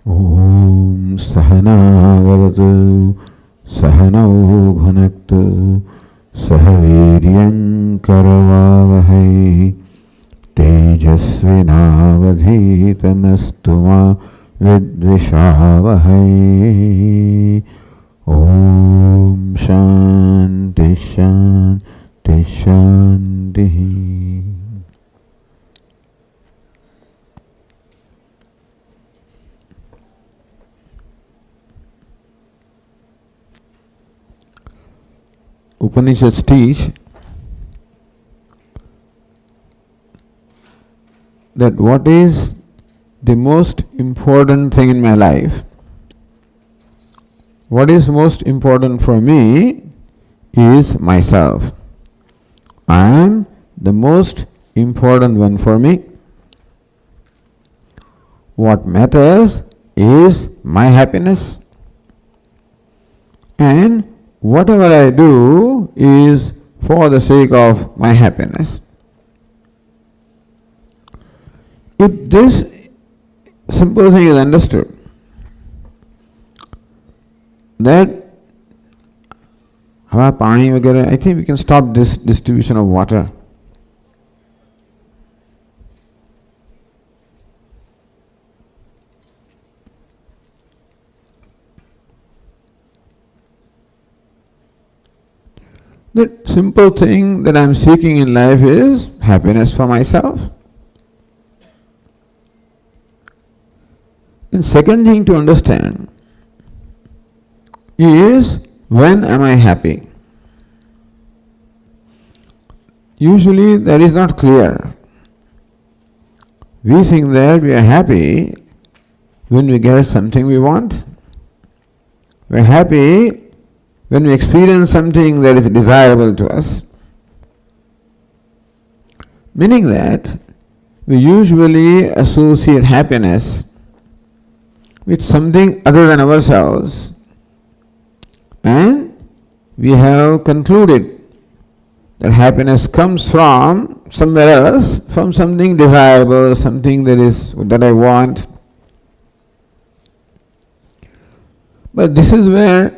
Om Sahanavavatu Sahanau Bhunaktu Sahaviryam Karavavahai Tejasvinavadhitamastu ma Vidvishavahai. Om Shanti Shanti Shanti. Upanishads teach that what is the most important thing in my life, what is most important for me is myself. I am the most important one for me. What matters is my happiness, and whatever I do is for the sake of my happiness. If this simple thing is understood, that I think we can stop this distribution of water. The simple thing that I am seeking in life is happiness for myself. And second thing to understand is, when am I happy? Usually that is not clear. We think that we are happy when we get something we want. We are happy when we experience something that is desirable to us. Meaning that we usually associate happiness with something other than ourselves, and we have concluded that happiness comes from somewhere else, from something desirable, something that I want. But this is where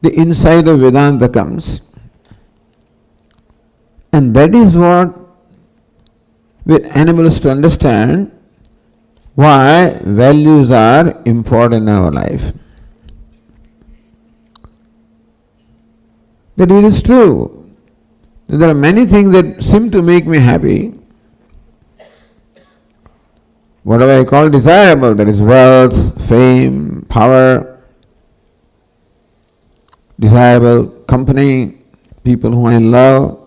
the insight of Vedanta comes, and that is what will enable us to understand why values are important in our life. That it is true that there are many things that seem to make me happy, whatever I call desirable, that is wealth, fame, power, desirable company, people whom I love,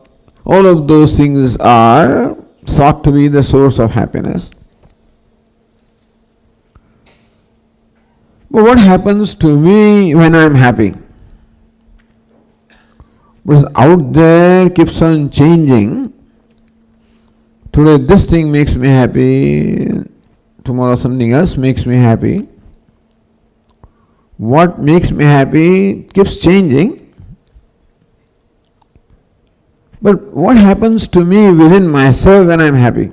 all of those things are thought to be the source of happiness. But what happens to me when I am happy? Because out there keeps on changing. Today this thing makes me happy, tomorrow something else makes me happy. What makes me happy keeps changing. But what happens to me within myself when I am happy?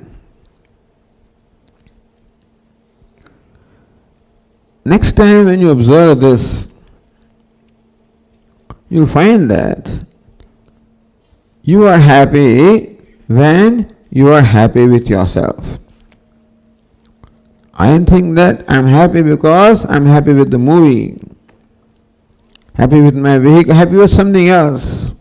Next time when you observe this, you'll find that you are happy when you are happy with yourself. I don't think that I'm happy because I'm happy with the movie, happy with my vehicle, happy with something else.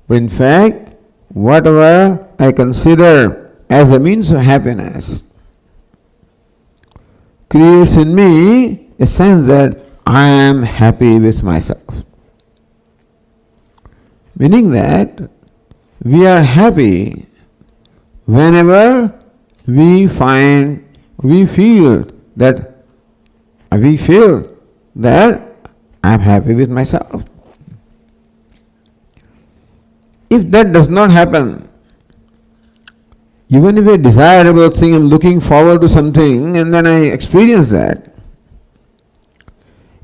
But in fact, whatever I consider as a means of happiness creates in me a sense that I am happy with myself. Meaning that we are happy whenever we feel that I am happy with myself. If that does not happen, even if a desirable thing, I'm looking forward to something and then I experience that,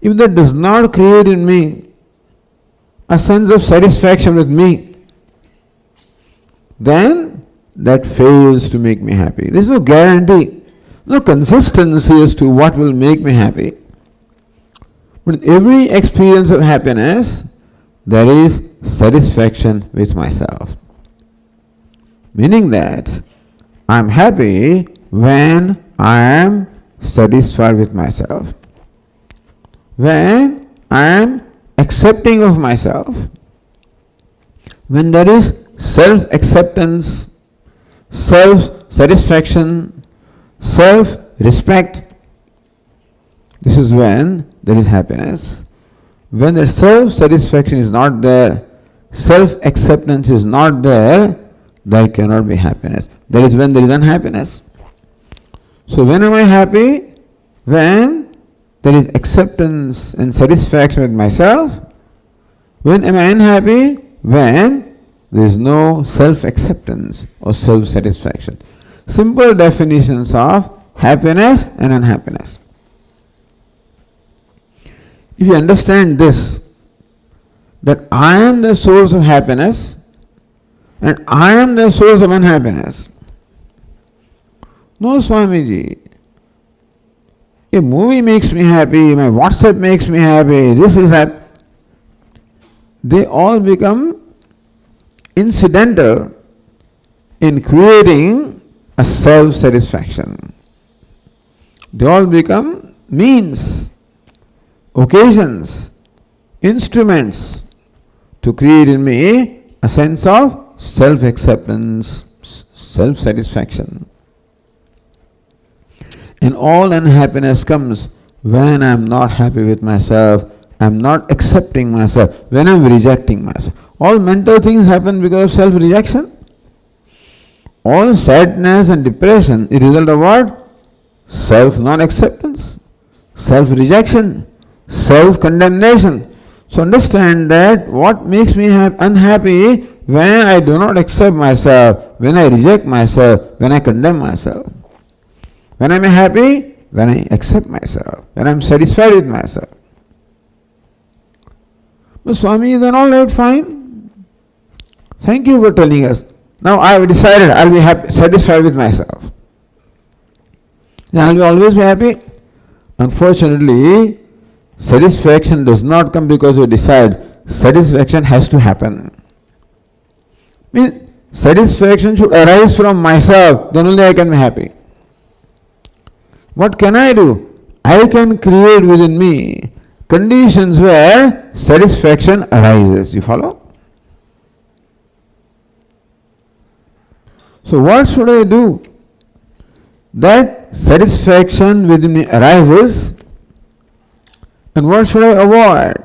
if that does not create in me a sense of satisfaction with me, then that fails to make me happy. There is no guarantee. no consistency as to what will make me happy. But in every experience of happiness, there is satisfaction with myself. Meaning that I am happy when I am satisfied with myself. When I am accepting of myself. When there is self-acceptance, self-satisfaction, self-respect, this is when there is happiness. When the self-satisfaction is not there, self-acceptance is not there, there cannot be happiness. That is when there is unhappiness. So when am I happy? When there is acceptance and satisfaction with myself. When am I unhappy? When there is no self-acceptance or self-satisfaction. Simple definitions of happiness and unhappiness. If you understand this, that I am the source of happiness and I am the source of unhappiness. No, Swamiji, a movie makes me happy, my WhatsApp makes me happy, this is happy. They all become incidental in creating a self-satisfaction. They all become means, occasions, instruments to create in me a sense of self-acceptance, self-satisfaction. And all unhappiness comes when I am not happy with myself, I am not accepting myself, when I am rejecting myself. All mental things happen because of self-rejection. All sadness and depression is a result of what? Self-non-acceptance, self-rejection, self-condemnation. So understand that what makes me unhappy when I do not accept myself, when I reject myself, when I condemn myself. When I am happy, when I accept myself, when I am satisfied with myself. But Swami, then all right, fine. Thank you for telling us. Now I have decided I will be happy, satisfied with myself. Then I will always be happy. Unfortunately, satisfaction does not come because you decide. Satisfaction has to happen. Satisfaction should arise from myself, then only I can be happy. What can I do? I can create within me conditions where satisfaction arises. You follow? So what should I do? That satisfaction within me arises, and what should I avoid?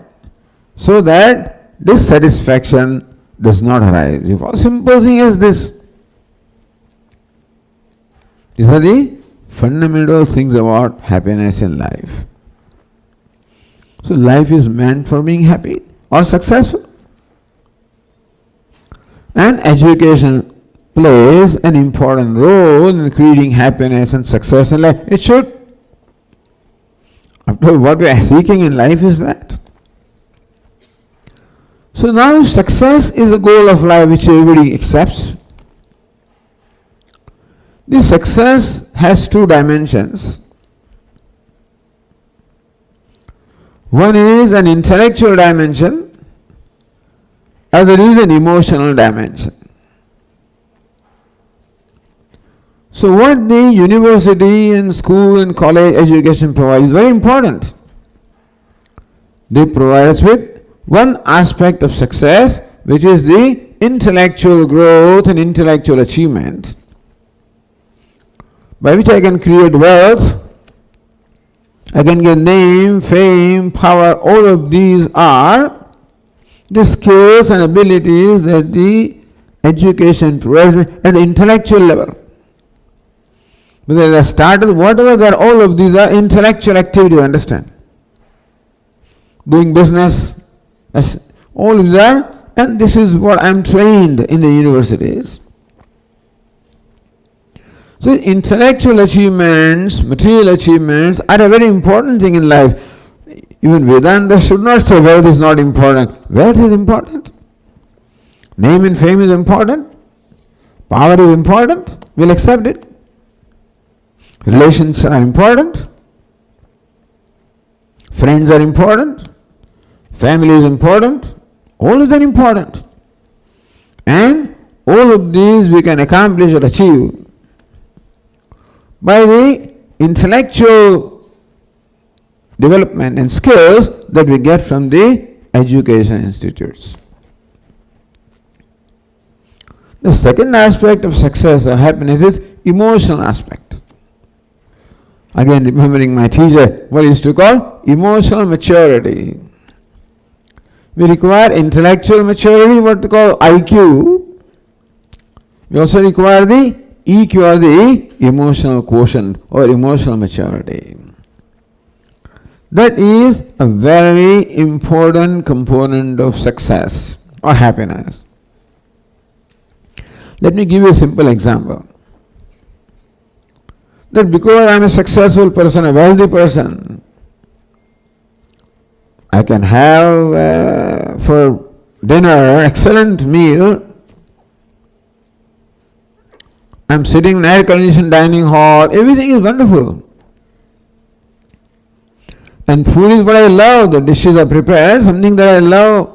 So that dissatisfaction does not arise. You follow? Simple thing is this. These are the fundamental things about happiness in life. So life is meant for being happy or successful. And education plays an important role in creating happiness and success in life. It should. After all, what we are seeking in life is that. So now if success is the goal of life which everybody accepts, this success has two dimensions. One is an intellectual dimension, other is an emotional dimension. So what the university and school and college education provides is very important. They provide us with one aspect of success, which is the intellectual growth and intellectual achievement, by which I can create wealth, I can get name, fame, power. All of these are the skills and abilities that the education provides at the intellectual level. But at the start of whatever they are, all of these are intellectual activity, understand? Doing business, all of that, and this is what I am trained in the universities. So intellectual achievements, material achievements are a very important thing in life. Even Vedanta should not say wealth is not important. Wealth is important. Name and fame is important. Power is important. We'll accept it. Relations are important. Friends are important. Family is important. All of them are important. And all of these we can accomplish or achieve by the intellectual development and skills that we get from the education institutes. The second aspect of success or happiness is emotional aspect. Again, remembering my teacher, what he used to call emotional maturity. We require intellectual maturity, what we call IQ. We also require the EQ or the emotional quotient or emotional maturity. That is a very important component of success or happiness. Let me give you a simple example. That because I am a successful person, a wealthy person, I can have for dinner excellent meal. I am sitting in air-conditioned dining hall. Everything is wonderful. And food is what I love. The dishes are prepared, something that I love.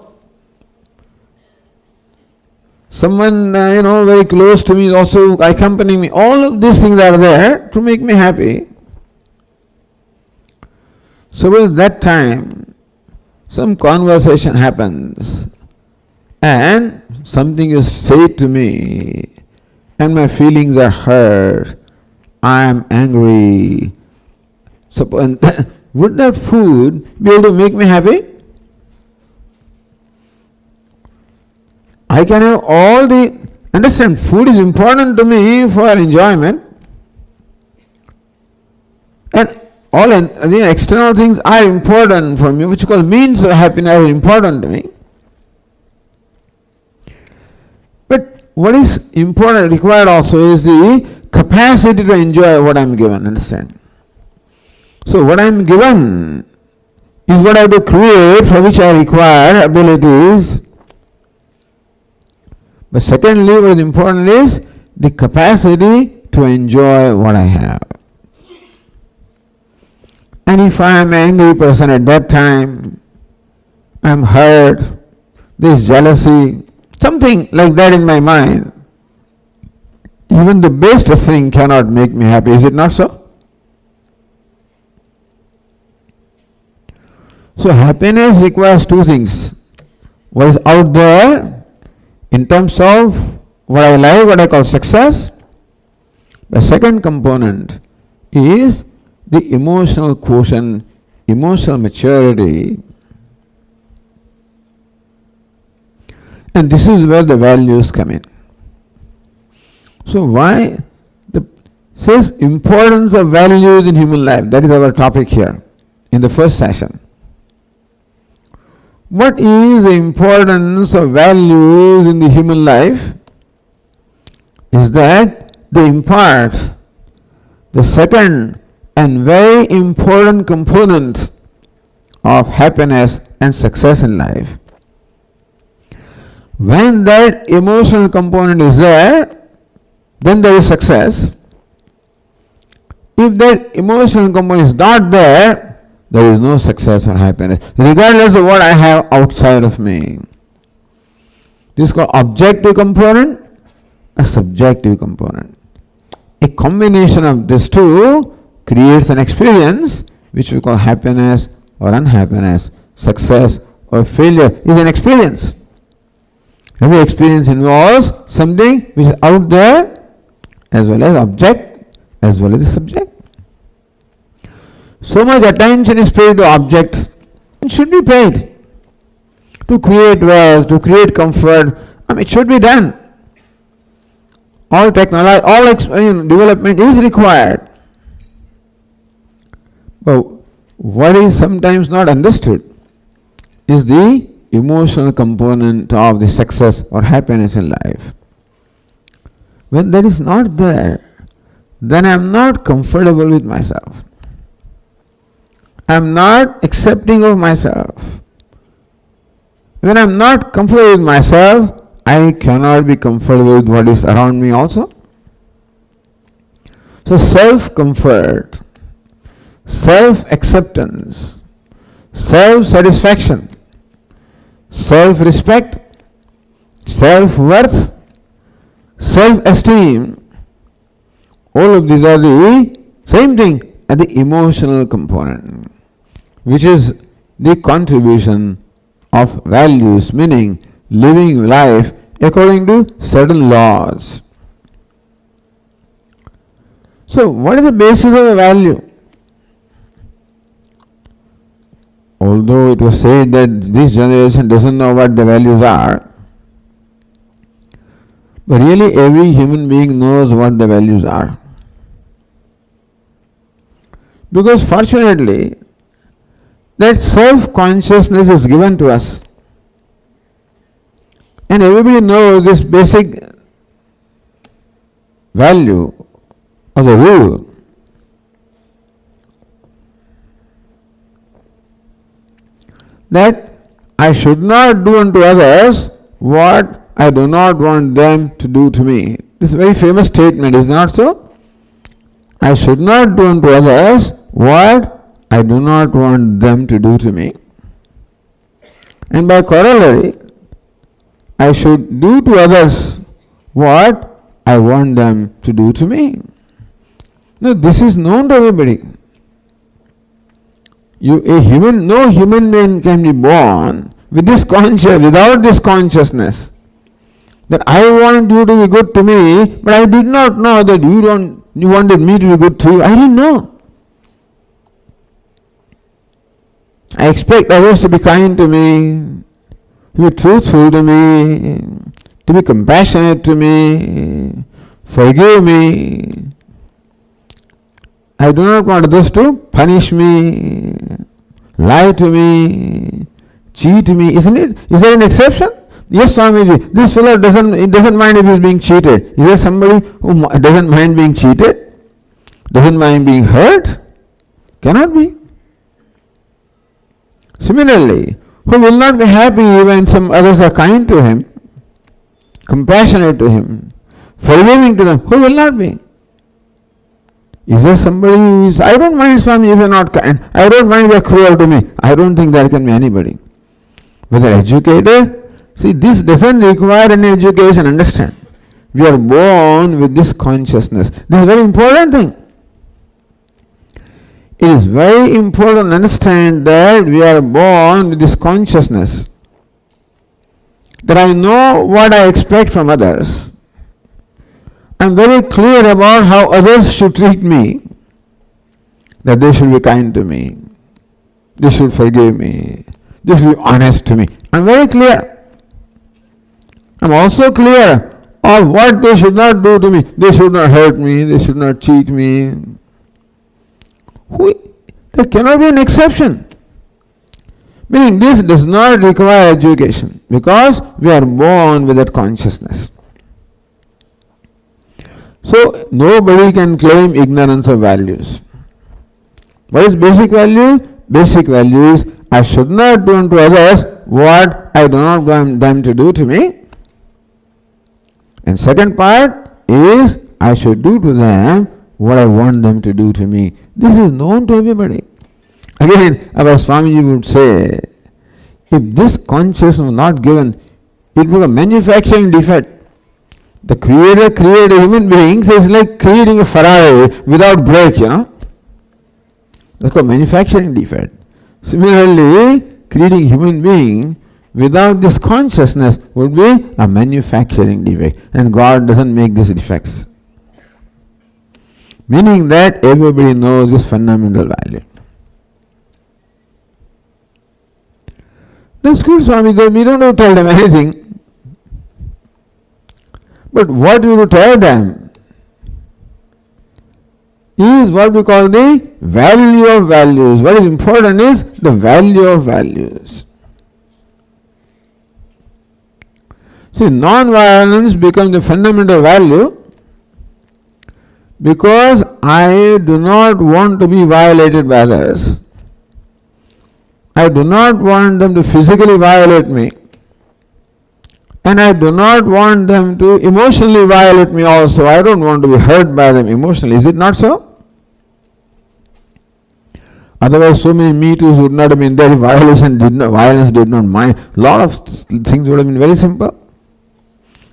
Someone, very close to me is also accompanying me. All of these things are there to make me happy. So at that time, some conversation happens and something is said to me and my feelings are hurt. I am angry. So, would that food be able to make me happy? I can have all the, understand, food is important to me for enjoyment, and all the external things are important for me, which called means of happiness are important to me. But what is important, required also is the capacity to enjoy what I am given, understand? So what I am given is what I have to create, for which I require abilities. But secondly, what is important is the capacity to enjoy what I have. And if I am an angry person at that time, I am hurt, there is jealousy, something like that in my mind, even the best thing cannot make me happy. Is it not so? So happiness requires two things. What is out there in terms of what I like, what I call success. The second component is the emotional quotient, emotional maturity. And this is where the values come in. So why says importance of values in human life. That is our topic here in the first session. What is the importance of values in the human life? Is that they impart the second and very important component of happiness and success in life. When that emotional component is there, then there is success. If that emotional component is not there, there is no success or happiness, regardless of what I have outside of me. This is called objective component, a subjective component. A combination of these two creates an experience which we call happiness or unhappiness, success or failure is an experience. Every experience involves something which is out there as well as object as well as the subject. So much attention is paid to object. It should be paid to create wealth, to create comfort. It should be done. All technology, all development is required. But what is sometimes not understood is the emotional component of the success or happiness in life. When that is not there, then I am not comfortable with myself. I am not accepting of myself. When I am not comfortable with myself, I cannot be comfortable with what is around me also. So self-comfort, self-acceptance, self-satisfaction, self-respect, self-worth, self-esteem, all of these are the same thing as the emotional component, which is the contribution of values, meaning living life according to certain laws. So, what is the basis of a value? Although it was said that this generation doesn't know what the values are, but really every human being knows what the values are. Because fortunately, that self-consciousness is given to us. And everybody knows this basic value of the rule. That I should not do unto others what I do not want them to do to me. This is a very famous statement, is it not so? I should not do unto others what I do not want them to do to me. And by corollary, I should do to others what I want them to do to me. Now, this is known to everybody. No human being can be born with this without this consciousness that I want you to be good to me, but I did not know that you wanted me to be good to you. I didn't know. I expect others to be kind to me, to be truthful to me, to be compassionate to me, forgive me. I do not want others to punish me, lie to me, cheat me, isn't it? Is there an exception? Yes, Swamiji, this fellow doesn't mind if he is being cheated. Is there somebody who doesn't mind being cheated? Doesn't mind being hurt? Cannot be. Similarly, who will not be happy when some others are kind to him, compassionate to him, forgiving to them? Who will not be? Is there somebody who is, I don't mind, Swami, if you are not kind. I don't mind if you are cruel to me. I don't think there can be anybody. Whether educated, see, this doesn't require any education, understand. We are born with this consciousness. This is a very important thing. It is very important to understand that we are born with this consciousness. That I know what I expect from others. I am very clear about how others should treat me. That they should be kind to me. They should forgive me. They should be honest to me. I am very clear. I am also clear of what they should not do to me. They should not hurt me. They should not cheat me. There cannot be an exception. Meaning this does not require education because we are born with that consciousness. So nobody can claim ignorance of values. What is basic value? Basic value is I should not do unto others what I do not want them to do to me. And second part is I should do to them what I want them to do to me. This is known to everybody. Again, our Swamiji would say, if this consciousness was not given, it was a manufacturing defect. The Creator created human beings is like creating a Ferrari without brake, That's called manufacturing defect. Similarly, creating human being without this consciousness would be a manufacturing defect. And God doesn't make these defects. Meaning that everybody knows this fundamental value. That's good, Swami. We don't have to tell them anything. But what we will tell them is what we call the value of values. What is important is the value of values. See, non-violence becomes the fundamental value because I do not want to be violated by others. I do not want them to physically violate me. And I do not want them to emotionally violate me also. I don't want to be hurt by them emotionally. Is it not so? Otherwise, so many Me Too's would not have been there if violence did not mind. A lot of things would have been very simple.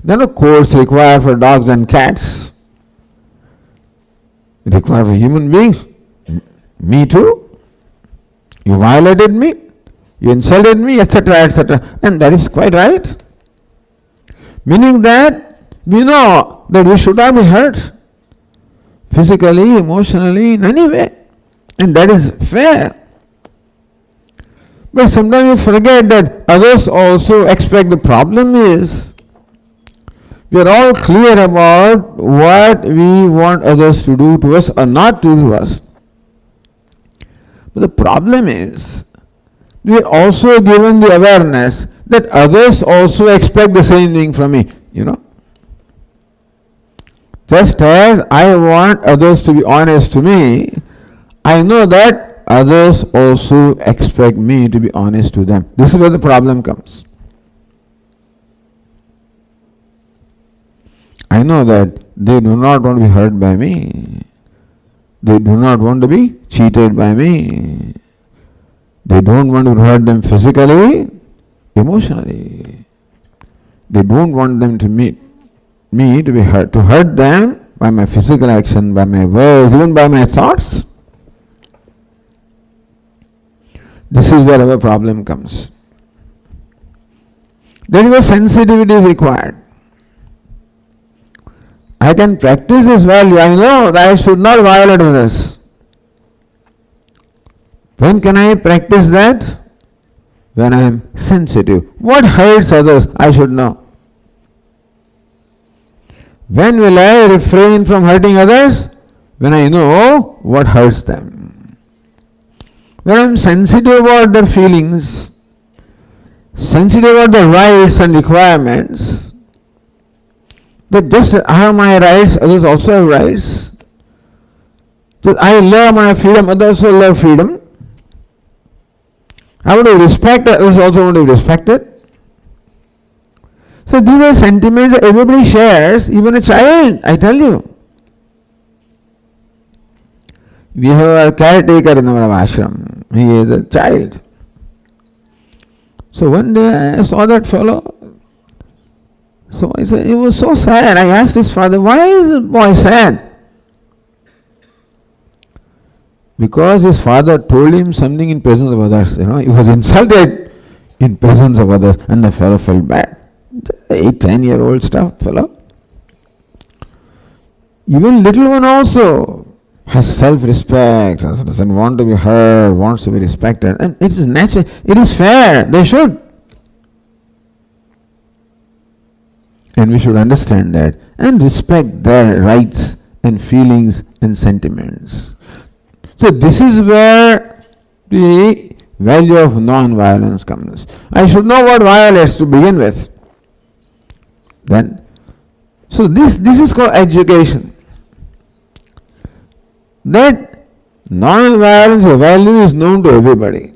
There are no courts required for dogs and cats. Required for human beings. Me too. You violated me. You insulted me, etc., etc. And that is quite right. Meaning that we know that we should not be hurt. Physically, emotionally, in any way. And that is fair. But sometimes we forget that others also expect. The problem is, we are all clear about what we want others to do to us or not to do to us. But the problem is, we are also given the awareness that others also expect the same thing from me. Just as I want others to be honest to me, I know that others also expect me to be honest to them. This is where the problem comes. I know that they do not want to be hurt by me. They do not want to be cheated by me. They don't want to hurt them physically, emotionally. They don't want them to me to be hurt. To hurt them by my physical action, by my words, even by my thoughts. This is where our problem comes. That is where sensitivity is required. I can practice this value. I know that I should not violate others. When can I practice that? When I am sensitive. What hurts others? I should know. When will I refrain from hurting others? When I know what hurts them. When I am sensitive about their feelings, sensitive about their rights and requirements, that just I have my rights, others also have rights. That I love my freedom, others also love freedom. I want to respect, others also want to be respected. So these are sentiments that everybody shares, even a child, I tell you. We have a caretaker in our ashram. He is a child. So one day I saw that fellow. So I said, he was so sad. I asked his father, why is the boy sad? Because his father told him something in presence of others. He was insulted in presence of others, and the fellow felt bad. 8-10-year-old fellow. Even little one also has self-respect, doesn't want to be heard, wants to be respected, and it is natural. It is fair. They should. And we should understand that and respect their rights and feelings and sentiments. So this is where the value of non-violence comes. I should know what violates to begin with. Then, so this is called education. That non-violence value is known to everybody.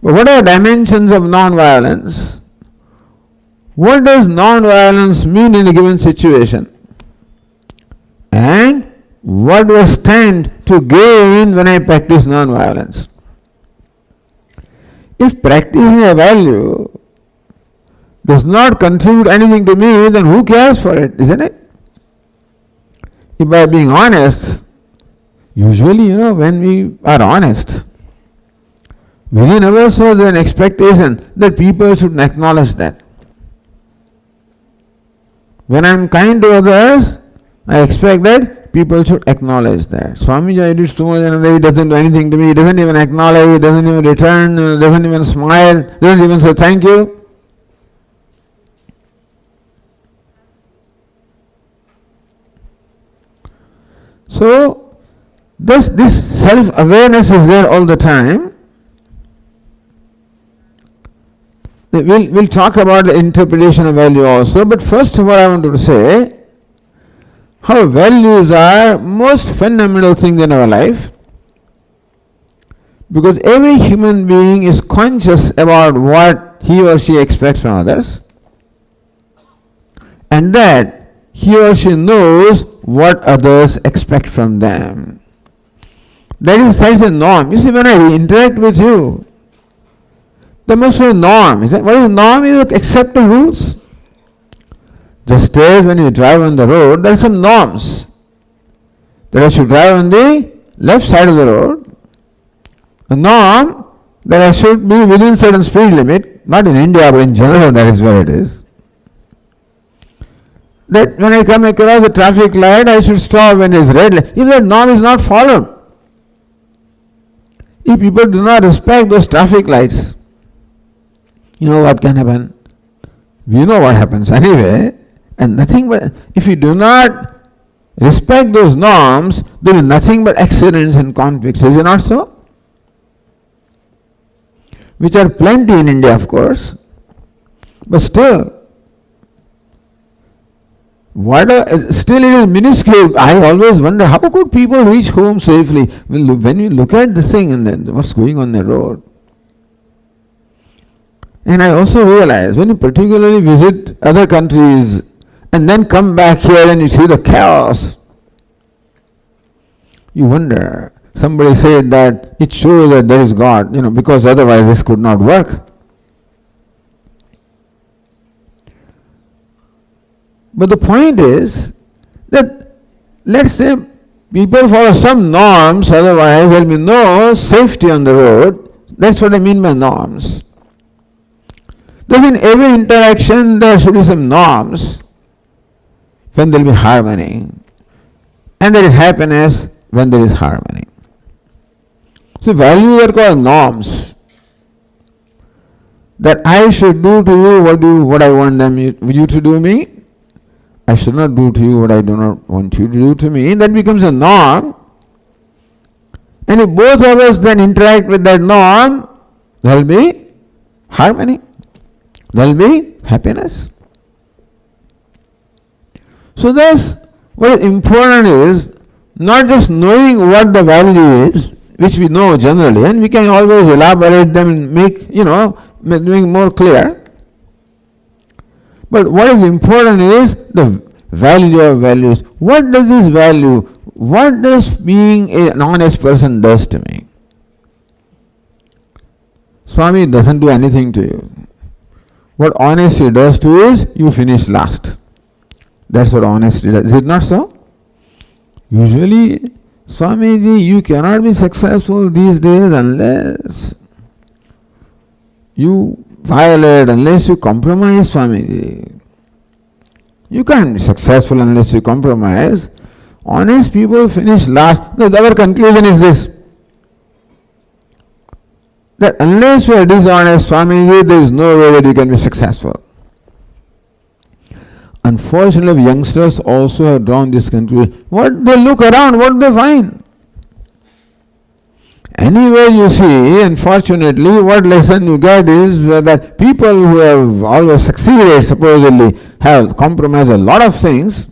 But what are the dimensions of non-violence? What does non-violence mean in a given situation? And what do I stand to gain when I practice non-violence? If practicing a value does not contribute anything to me, then who cares for it, isn't it? If by being honest, usually, when we are honest, within ourselves there is an expectation that people should acknowledge that. When I am kind to others, I expect that people should acknowledge that. Swami, I did so much and he doesn't do anything to me, he doesn't even acknowledge, he doesn't even return, doesn't even smile, doesn't even say thank you. So, this self-awareness is there all the time. We'll talk about the interpretation of value also, but first of all I want to say how values are most fundamental things in our life, because every human being is conscious about what he or she expects from others, and that he or she knows what others expect from them. That is such a norm. You see, when I interact with you, there must be a norm. What is norm? Is accept the rules. Just as when you drive on the road, there are some norms. That I should drive on the left side of the road. A norm that I should be within certain speed limit, not in India, but in general, that is where it is. That when I come across a traffic light, I should stop when it is red light. If that norm is not followed, if people do not respect those traffic lights, you know what can happen? We know what happens anyway, and nothing but, if you do not respect those norms, there is nothing but accidents and conflicts. Is it not so? Which are plenty in India, of course, but still, still it is minuscule. I always wonder, how could people reach home safely? When you look at the thing and what's going on the road. And I also realize, when you particularly visit other countries and then come back here and you see the chaos, you wonder. Somebody said that it shows that there is God, because otherwise this could not work. But the point is that, let's say, people follow some norms, otherwise there will be no safety on the road. That's what I mean by norms. Thus in every interaction there should be some norms, when there will be harmony. And there is happiness when there is harmony. So values are called norms. That I should do to you what I want you to do me. I should not do to you what I do not want you to do to me. That becomes a norm. And if both of us then interact with that norm, there will be harmony. There will be happiness. So thus, what is important is not just knowing what the value is, which we know generally, and we can always elaborate them and make more clear. But what is important is the value of values. What does this value, what does being an honest person does to me? Swami doesn't do anything to you. What honesty does to you is, you finish last. That's what honesty does. Is it not so? Usually, Swamiji, you cannot be successful these days unless you violate, unless you compromise, Swamiji. You can't be successful unless you compromise. Honest people finish last. No, our conclusion is this, that unless you are dishonest, Swamiji, there is no way that you can be successful. Unfortunately, youngsters also have drawn this conclusion. What they look around, what they find? Anywhere you see, unfortunately, what lesson you get is that people who have always succeeded, supposedly, have compromised a lot of things,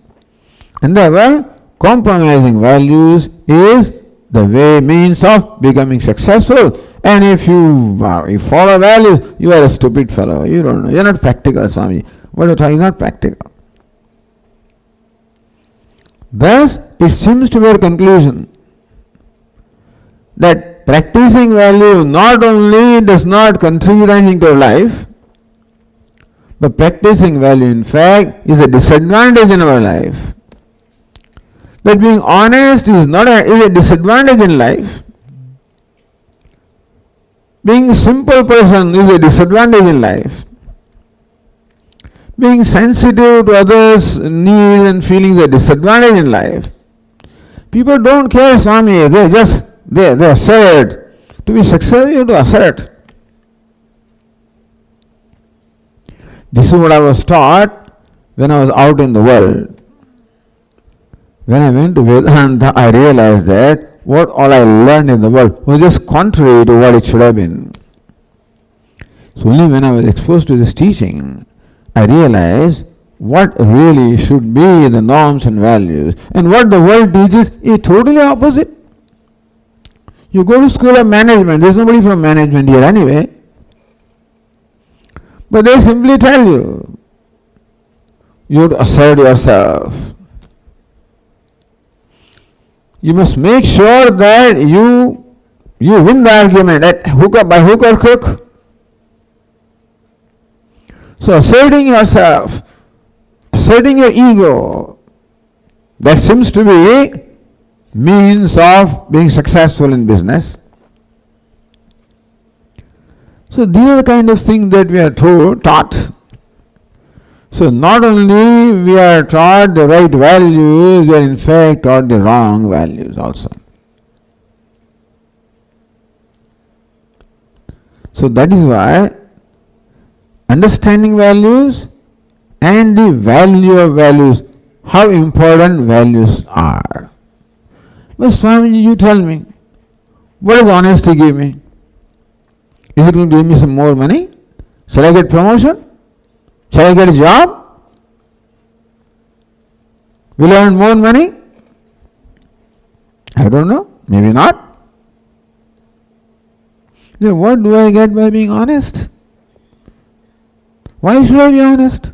and therefore, compromising values is the means of becoming successful. And if you follow values, you are a stupid fellow. You don't know. You are not practical, Swami. What you are talking is not practical. Thus, it seems to be a conclusion that practicing value not only does not contribute anything to life, but practicing value, in fact, is a disadvantage in our life. That being honest is a disadvantage in life. Being a simple person is a disadvantage in life. Being sensitive to others' needs and feelings is a disadvantage in life. People don't care, Swami. They assert. To be successful, you have to assert. This is what I was taught when I was out in the world. When I went to Vedanta, I realized that what all I learned in the world was just contrary to what it should have been. So only when I was exposed to this teaching, I realized what really should be the norms and values. And what the world teaches is totally opposite. You go to school of management, there's nobody from management here anyway. But they simply tell you, you have to assert yourself. You must make sure that you win the argument by hook or crook. So asserting yourself, asserting your ego, that seems to be means of being successful in business. So these are the kind of things that we are taught. So not only we are taught the right values, we are in fact taught the wrong values also. So that is why understanding values and the value of values, how important values are. But Swamiji, you tell me, what does honesty give me? Is it going to give me some more money? Shall I get promotion? Shall I get a job? Will I earn more money? I don't know. Maybe not. Then what do I get by being honest? Why should I be honest?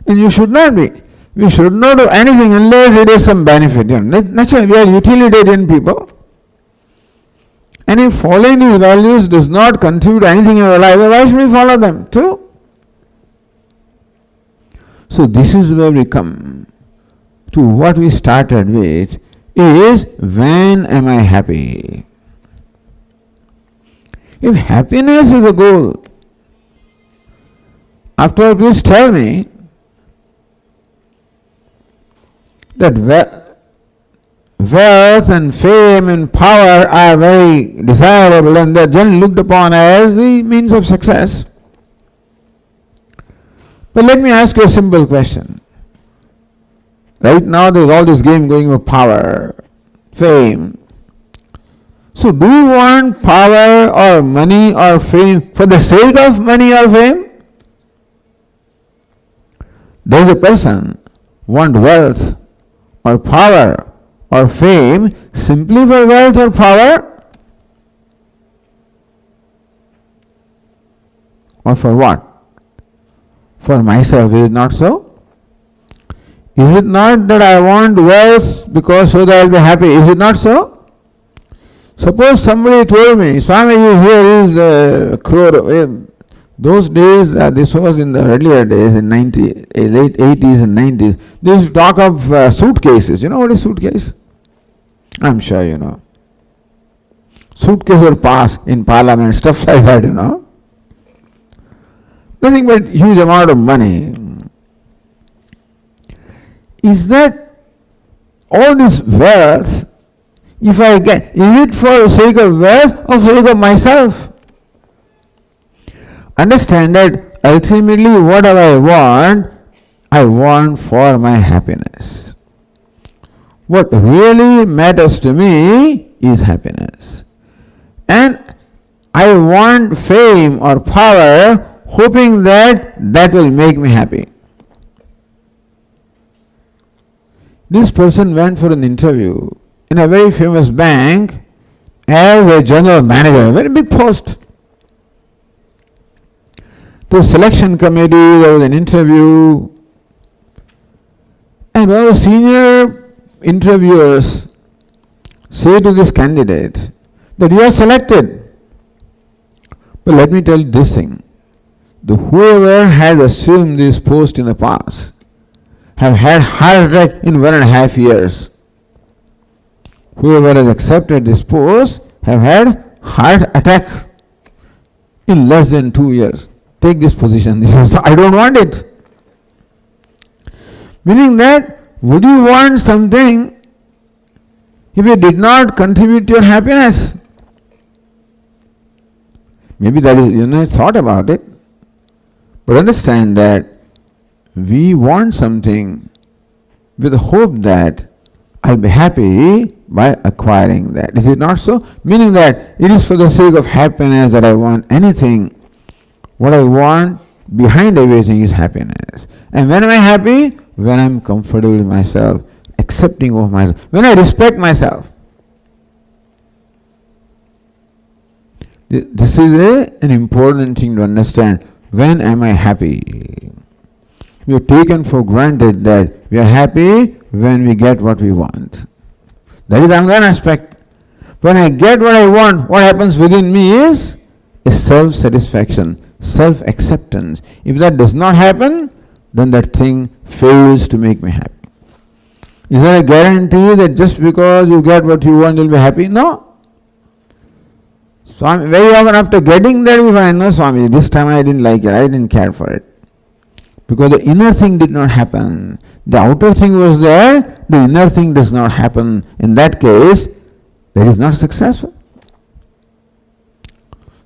And you should not be. We should not do anything unless it is some benefit. Naturally, we are utilitarian people. And if following these values does not contribute anything in our life, why should we follow them? True? So this is where we come to what we started with, is when am I happy? If happiness is the goal, after all, please tell me that wealth and fame and power are very desirable and they are generally looked upon as the means of success. But let me ask you a simple question. Right now there is all this game going of power, fame. So do you want power or money or fame for the sake of money or fame? Does a person want wealth or power or fame simply for wealth or power? Or for what? For myself, is it not so? Is it not that I want wealth because so that I will be happy? Is it not so? Suppose somebody told me, Swamiji, here is a crore. Those days, this was in the earlier days, in late 80s and 90s, they used to talk of suitcases. You know what is suitcase? I'm sure you know. Suitcase or pass in parliament, stuff like that, you know. Nothing but huge amount of money. Is that all this wealth, if I get, is it for the sake of wealth or for the sake of myself? Understand that ultimately whatever I want for my happiness. What really matters to me is happiness. And I want fame or power hoping that will make me happy. This person went for an interview in a very famous bank as a general manager, a very big post. To selection committee, there was an interview, and one of the senior interviewers say to this candidate that you are selected. But let me tell you this thing, whoever has assumed this post in the past have had heart attack in 1.5 years. Whoever has accepted this post have had heart attack in less than 2 years. Take this position. This is, I don't want it. Meaning that, would you want something if it did not contribute to your happiness? Maybe that is, you know, thought about it. But understand that we want something with the hope that I'll be happy by acquiring that. Is it not so? Meaning that it is for the sake of happiness that I want anything. What I want behind everything is happiness. And when am I happy? When I'm comfortable with myself, accepting of myself, when I respect myself. This is an important thing to understand. When am I happy? We have taken for granted that we are happy when we get what we want. That is another aspect. When I get what I want, what happens within me is a self-satisfaction, self-acceptance. If that does not happen, then that thing fails to make me happy. Is there a guarantee that just because you get what you want, you'll be happy? No. Swami, very often after getting that, we find, no, Swami, this time I didn't like it, I didn't care for it. Because the inner thing did not happen. The outer thing was there, the inner thing does not happen. In that case, that is not successful.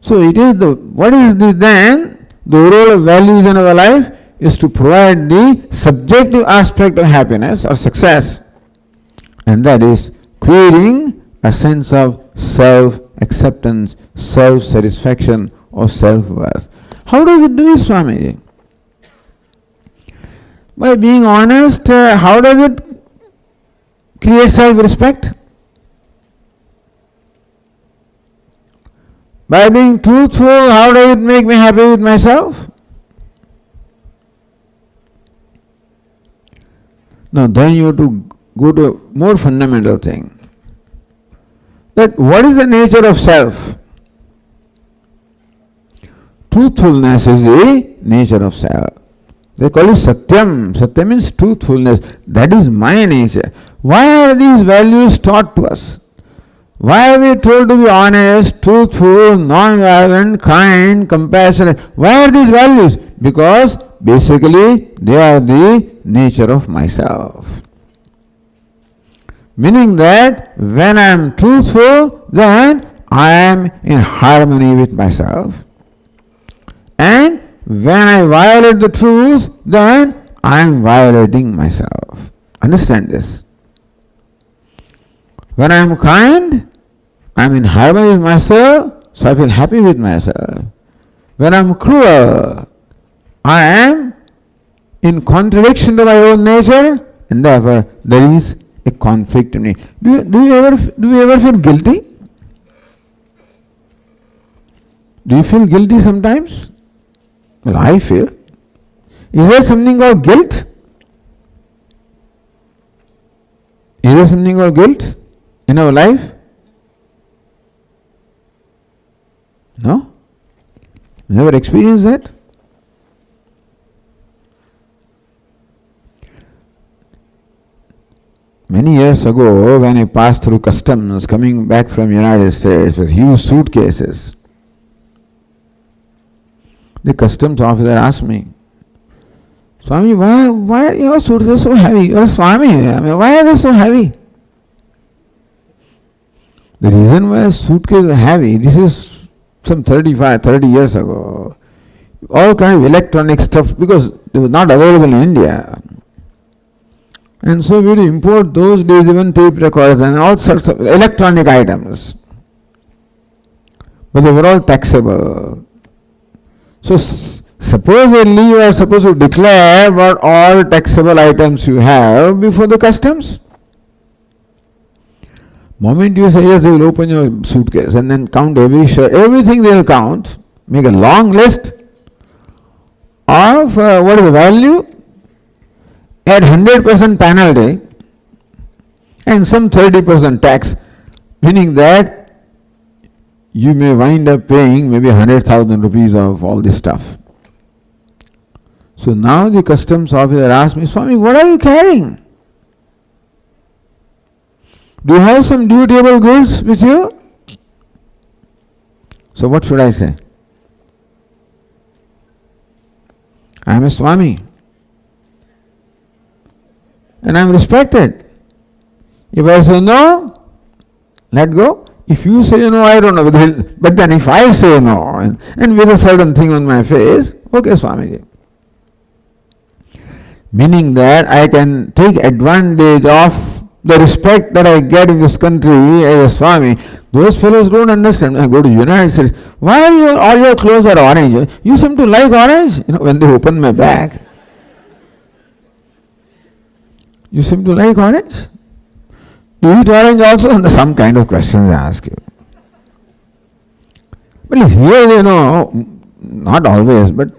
So it is what is then? The role of values in our life is to provide the subjective aspect of happiness or success. And that is creating a sense of self-acceptance, self-satisfaction or self-worth. How does it do it, Swami? By being honest, how does it create self-respect? By being truthful, how does it make me happy with myself? Now then you have to go to a more fundamental thing. That what is the nature of self? Truthfulness is the nature of self. They call it Satyam. Satyam means truthfulness. That is my nature. Why are these values taught to us? Why are we told to be honest, truthful, non-violent, kind, compassionate? Why are these values? Because basically they are the nature of myself. Meaning that when I am truthful, then I am in harmony with myself. And when I violate the truth, then I am violating myself. Understand this. When I am kind, I am in harmony with myself, so I feel happy with myself. When I am cruel, I am in contradiction to my own nature, and therefore there is a conflict in me. Do you ever feel guilty? Do you feel guilty sometimes? Well, I feel. Is there something called guilt? Is there something called guilt in our life? No? Never experienced that? Many years ago, when I passed through customs coming back from United States with huge suitcases, the customs officer asked me, Swami, why are your suitcases so heavy? You're a Swami. Why are they so heavy? The reason why suitcases are heavy, this is some 30 years ago. All kind of electronic stuff, because it was not available in India. And so we would import those days even tape recorders and all sorts of electronic items. But they were all taxable. So supposedly you are supposed to declare what all taxable items you have before the customs. Moment you say yes, they will open your suitcase and then count every shirt, everything they will count, make a long list of what is the value, add 100% penalty and some 30% tax, meaning that you may wind up paying maybe 100,000 rupees of all this stuff. So now the customs officer asked me, Swami, what are you carrying? Do you have some dutiable goods with you? So what should I say? I am a Swami. And I am respected. If I say no, let go. If you say no, I don't know. But then if I say no, and with a certain thing on my face, okay, Swamiji. Meaning that I can take advantage of the respect that I get in this country as a Swami. Those fellows don't understand. I go to United States. Why are all your clothes are orange? You seem to like orange. When they open my bag. You seem to like orange? Do you eat orange also? Some kind of questions I ask you. Well, here they know, not always, but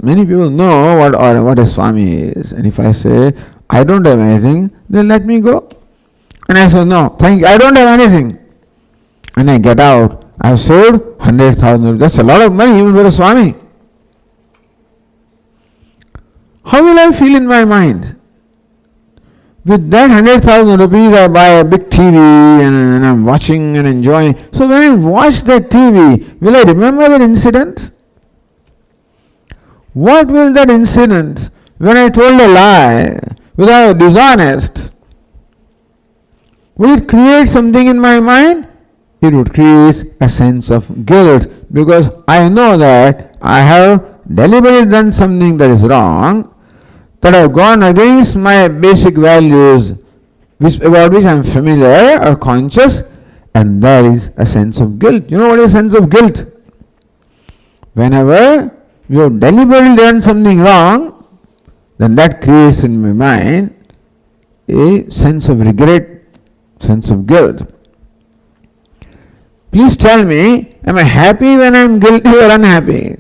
many people know what a Swami is. And if I say, I don't have anything, they'll let me go. And I say, no, thank you, I don't have anything. And I get out. I've sold 100,000. That's a lot of money even for a Swami. How will I feel in my mind? With that 100,000 rupees, I buy a big TV and I'm watching and enjoying. So when I watch that TV, will I remember that incident? What will that incident, when I told a lie, when I was dishonest, will it create something in my mind? It would create a sense of guilt, because I know that I have deliberately done something that is wrong, that I have gone against my basic values about which I am familiar or conscious, and there is a sense of guilt. You know what is a sense of guilt? Whenever you have deliberately done something wrong, then that creates in my mind a sense of regret, sense of guilt. Please tell me, am I happy when I am guilty or unhappy?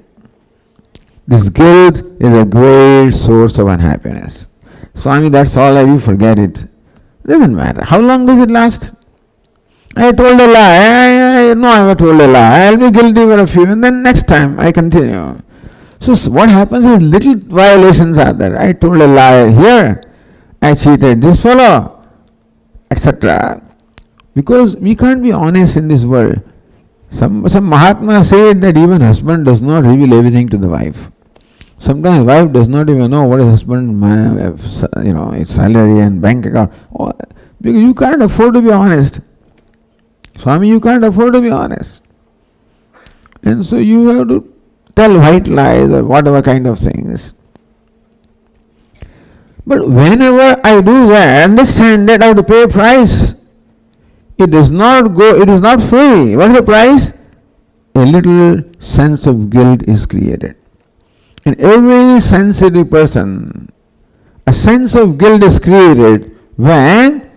This guilt is a great source of unhappiness. Swami, that's all I do, forget it. Doesn't matter. How long does it last? I told a lie, I know I have told a lie, I'll be guilty for a few, and then next time I continue. So what happens is little violations are there. I told a lie here, I cheated this fellow, etc. Because we can't be honest in this world. Some Mahatma said that even husband does not reveal everything to the wife. Sometimes wife does not even know what his husband's salary and bank account. Because you can't afford to be honest. Swami, you can't afford to be honest. And so you have to tell white lies or whatever kind of things. But whenever I do that, understand that I have to pay a price. It is not free. What is the price? A little sense of guilt is created. In every sensitive person, a sense of guilt is created when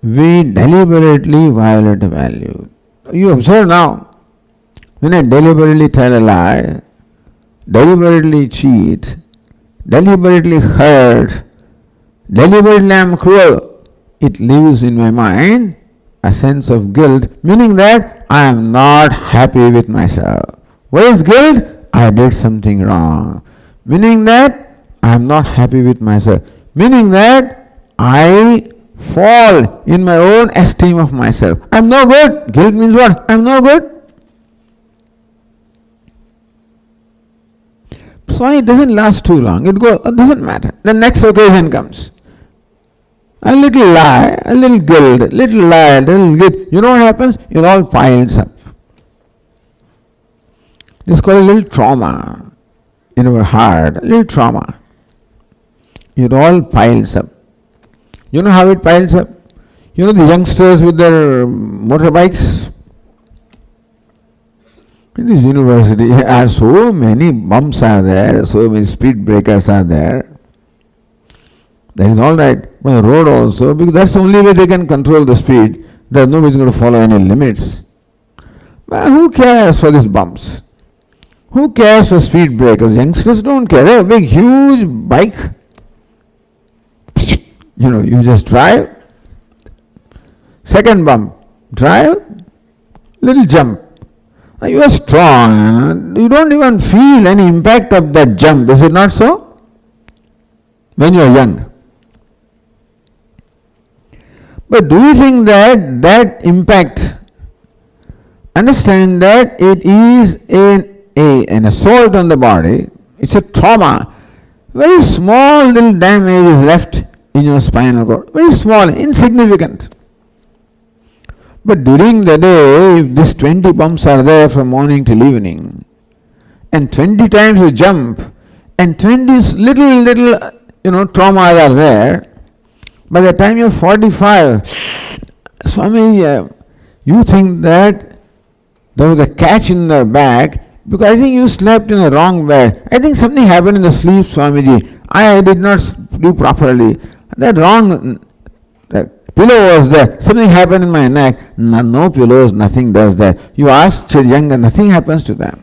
we deliberately violate a value. You observe now, when I deliberately tell a lie, deliberately cheat, deliberately hurt, deliberately I am cruel, it leaves in my mind a sense of guilt, meaning that I am not happy with myself. What is guilt? I did something wrong. Meaning that I am not happy with myself. Meaning that I fall in my own esteem of myself. I am no good. Guilt means what? I am no good. So it doesn't last too long. It doesn't matter. The next occasion comes. A little lie, a little guilt, little lie, little guilt. You know what happens? It all piles up. This is called a little trauma in our heart, a little trauma. It all piles up. You know how it piles up? You know the youngsters with their motorbikes? In this university, so many bumps are there, so many speed breakers are there. That is all right. But the road also, because that's the only way they can control the speed. There's nobody going to follow any limits. But who cares for these bumps? Who cares for speed breakers? Youngsters don't care. They have a big, huge bike. You just drive. Second bump, drive. Little jump. You are strong. You don't even feel any impact of that jump. Is it not so? When you are young. But do you think that impact, understand that it is an assault on the body, it's a trauma. Very small little damage is left in your spinal cord. Very small, insignificant. But during the day, if these 20 bumps are there from morning till evening, and 20 times you jump, and 20 little traumas are there, by the time you're 45, Swami, you think that there was a catch in the back because I think you slept in the wrong bed. I think something happened in the sleep, Swamiji. I did not do properly. That wrong Pillow was there. Something happened in my neck. No pillows, nothing does that. You ask younger, nothing happens to them.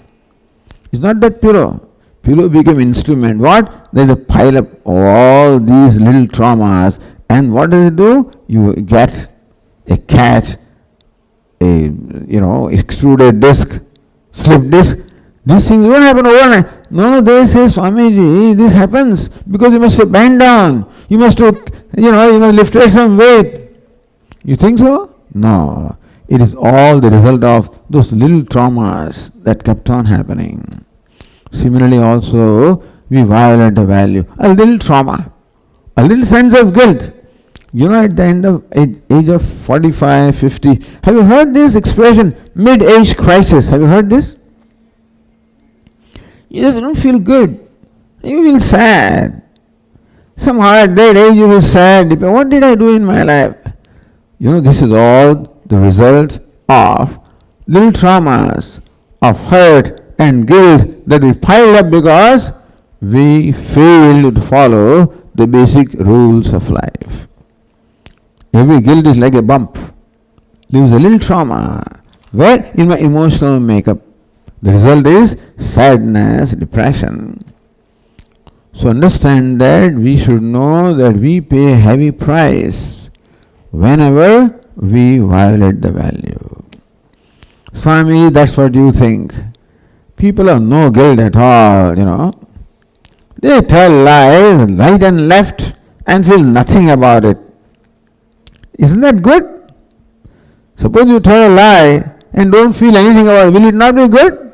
It's not that pillow. Pillow became instrument. What? There's a pile up all these little traumas. And what does it do? You get a catch, a extruded disc, slip disc. These things won't happen overnight. No, they say, Swamiji, this happens because you must have bent down. You must have, lifted some weight. You think so? No. It is all the result of those little traumas that kept on happening. Similarly also, we violate a value. A little trauma, a little sense of guilt. At the end of age of 45, 50, have you heard this expression, mid-age crisis? Have you heard this? You just don't feel good. You feel sad. Somehow at that age you feel sad. What did I do in my life? This is all the result of little traumas, of hurt and guilt that we piled up because we failed to follow the basic rules of life. Every guilt is like a bump. Leaves a little trauma. Where? In my emotional makeup. The result is sadness, depression. So understand that we should know that we pay a heavy price whenever we violate the value. Swami, that's what you think. People have no guilt at all, They tell lies right and left and feel nothing about it. Isn't that good? Suppose you tell a lie and don't feel anything about it, will it not be good?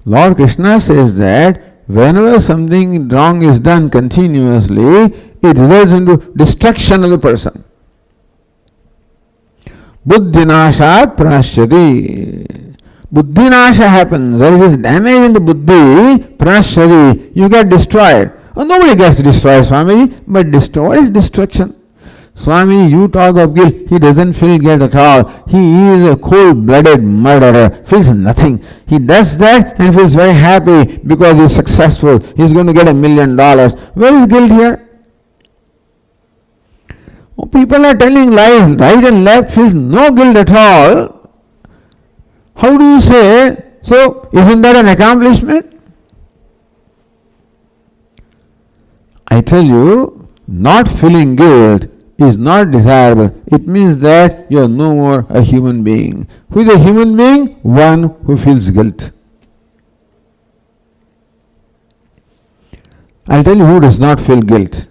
Lord Krishna says that whenever something wrong is done continuously, it results into destruction of the person. Buddhinashat pranashyati. Buddhinasha happens. There is damage in the buddhi, pranashyati. You get destroyed. Nobody gets destroyed, Swami, but what is destruction? Swami, you talk of guilt. He doesn't feel guilt at all. He is a cold-blooded murderer. Feels nothing. He does that and feels very happy because he's successful. He's going to get $1 million. Where is guilt here? People are telling lies right and left, feels no guilt at all. How do you say? So, isn't that an accomplishment? I tell you, not feeling guilt is not desirable. It means that you are no more a human being. Who is a human being? One who feels guilt. I'll tell you who does not feel guilt.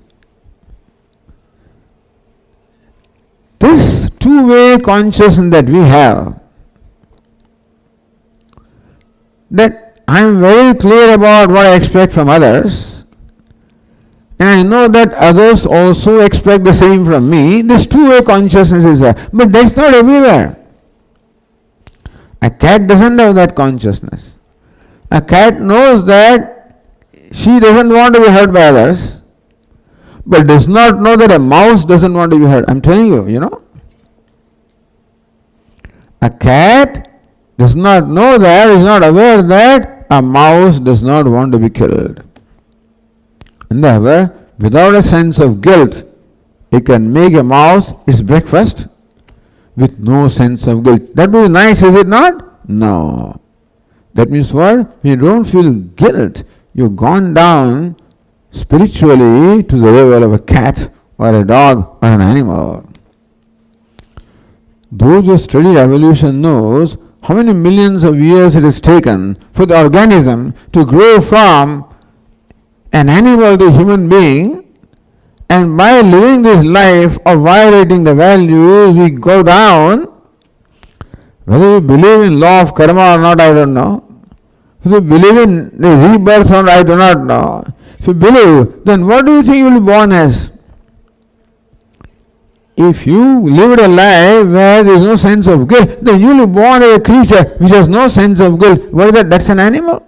This two-way consciousness that we have, that I am very clear about what I expect from others, and I know that others also expect the same from me. This two-way consciousness is there, but that's not everywhere. A cat doesn't have that consciousness. A cat knows that she doesn't want to be hurt by others, but does not know that a mouse doesn't want to be hurt. I'm telling you, A cat does not know that, is not aware that a mouse does not want to be killed. And therefore, without a sense of guilt, it can make a mouse its breakfast with no sense of guilt. That would be nice, is it not? No. That means what? When you don't feel guilt, you've gone down spiritually to the level of a cat or a dog or an animal. Those who study evolution knows how many millions of years it has taken for the organism to grow from an animal to a human being, and by living this life of violating the values, we go down. Whether you believe in law of karma or not, I don't know. If you believe in the rebirth or not, I do not know. If you believe, then what do you think you will be born as? If you lived a life where there is no sense of guilt, then you will be born as a creature which has no sense of guilt. What is that? That's an animal.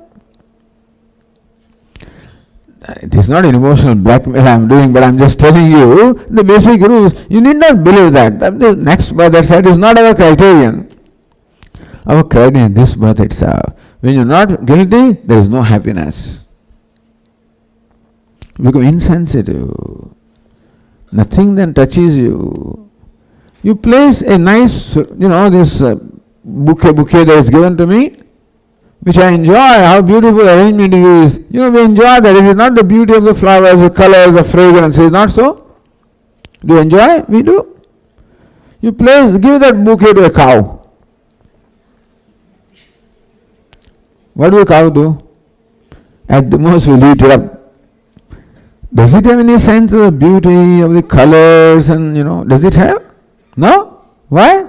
It is not an emotional blackmail I am doing, but I am just telling you the basic rules. You need not believe that. The next birth, that is not our criterion. Our criterion is this birth itself. When you are not guilty, there is no happiness. You become insensitive. Nothing then touches you. You place a nice, this bouquet that is given to me, which I enjoy, how beautiful arrangement it is. We enjoy that. It is not the beauty of the flowers, the colors, the fragrance. Is not so? Do you enjoy? We do. You give that bouquet to a cow. What will a cow do? At the most, will eat it up. Does it have any sense of the beauty of the colors and, does it have? No? Why?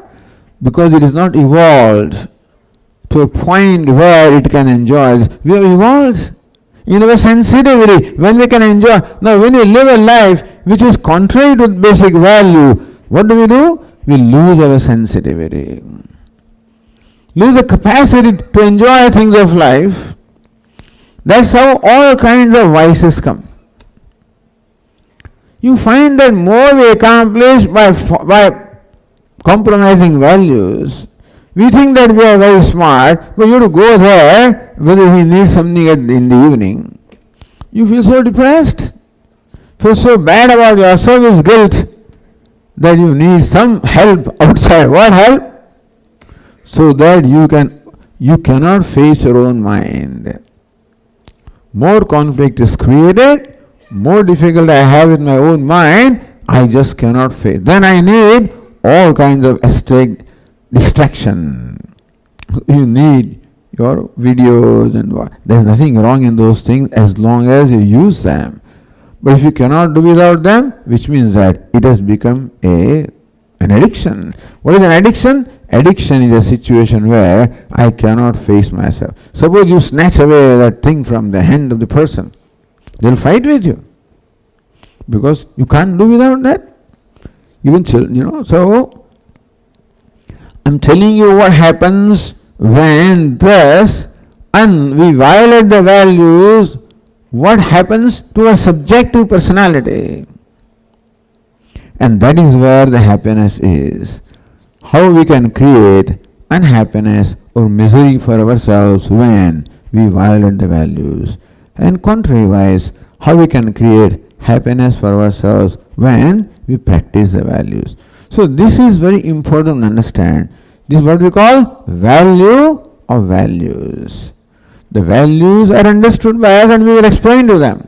Because it is not evolved to a point where it can enjoy. We have evolved in our sensitivity when we can enjoy. Now, when we live a life which is contrary to basic value, what do? We lose our sensitivity. Lose the capacity to enjoy things of life. That's how all kinds of vices come. You find that more we accomplish by compromising values. We think that we are very smart, but you have to go there whether we need something in the evening. You feel so depressed, feel so bad about your service guilt that you need some help outside. What help? So that you cannot face your own mind. More conflict is created, more difficulty I have with my own mind, I just cannot face. Then I need all kinds of distraction. You need your videos and what. There's nothing wrong in those things as long as you use them. But if you cannot do without them, which means that it has become an addiction. What is an addiction? Addiction is a situation where I cannot face myself. Suppose you snatch away that thing from the hand of the person. They'll fight with you. Because you can't do without that. Even children, so I'm telling you what happens when thus we violate the values, what happens to our subjective personality. And that is where the happiness is. How we can create unhappiness or misery for ourselves when we violate the values. And contrariwise, how we can create happiness for ourselves when we practice the values. So this is very important to understand. This is what we call value of values. The values are understood by us and we will explain to them.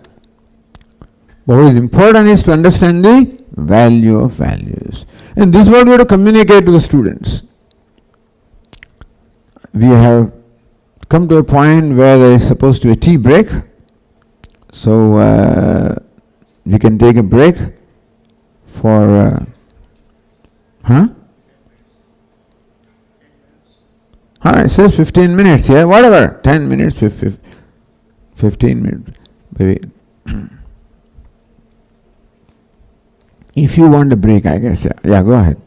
But what is important is to understand the value of values. And this is what we have to communicate to the students. We have come to a point where there is supposed to be a tea break. So we can take a break for it says 15 minutes here, whatever, 10 minutes, 15 minutes. Maybe. If you want a break, I guess, yeah, go ahead.